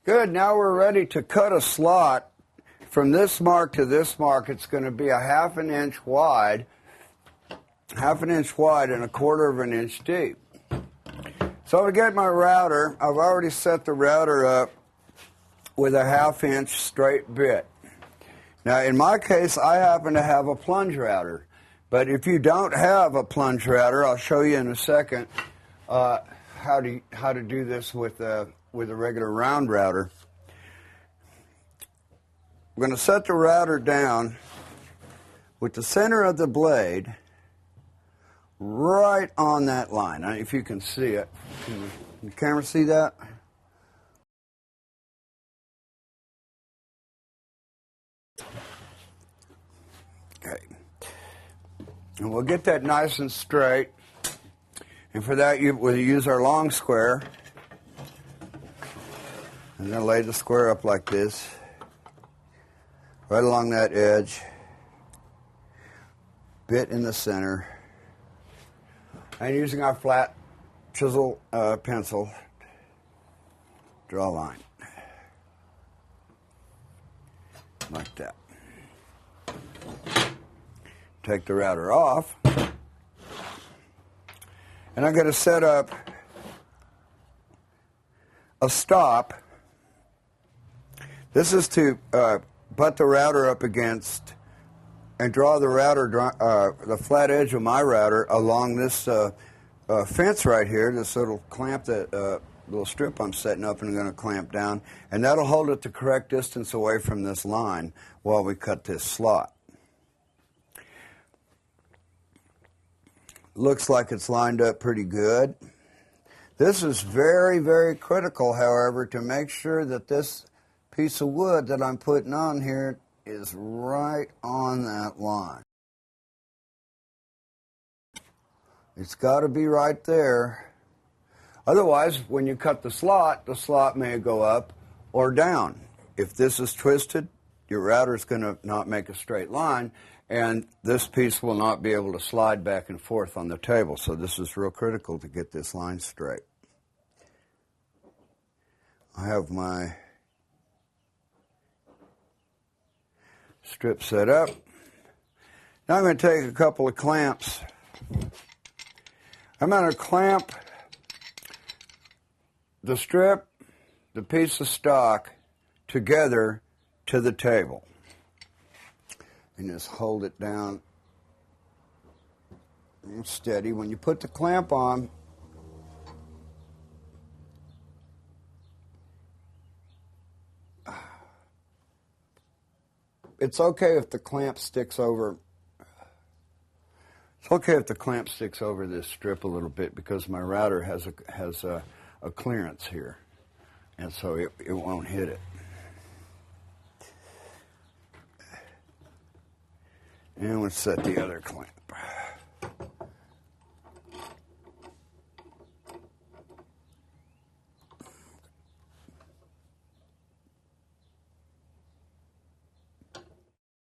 Good, now we're ready to cut a slot from this mark to this mark. It's going to be a half an inch wide and 1/4 of an inch deep. So to get my router, I've already set the router up with a 1/2 inch straight bit. Now in my case, I happen to have a plunge router, but if you don't have a plunge router, I'll show you in a second how to do this with a regular round router. We're going to set the router down with the center of the blade right on that line. If you can see it. Can the camera see that? Okay. And we'll get that nice and straight. And for that, we'll use our long square. I'm going to lay the square up like this, right along that edge, bit in the center, and using our flat chisel pencil, draw a line, like that. Take the router off, and I'm going to set up a stop. This is to butt the router up against and draw the router, the flat edge of my router along this fence right here, this little clamp, that little strip I'm setting up and I'm going to clamp down, and that'll hold it the correct distance away from this line while we cut this slot. Looks like it's lined up pretty good. This is very, very critical, however, to make sure that this piece of wood that I'm putting on here is right on that line. It's got to be right there. Otherwise, when you cut the slot may go up or down. If this is twisted, your router is going to not make a straight line, and this piece will not be able to slide back and forth on the table. So this is real critical to get this line straight. I have my strip set up. Now I'm going to take a couple of clamps. I'm going to clamp the strip, the piece of stock, together to the table. And just hold it down and steady. When you put the clamp on, it's okay if the clamp sticks over. It's okay if the clamp sticks over this strip a little bit, because my router has a clearance here, and so it won't hit it. And we'll set the other clamp.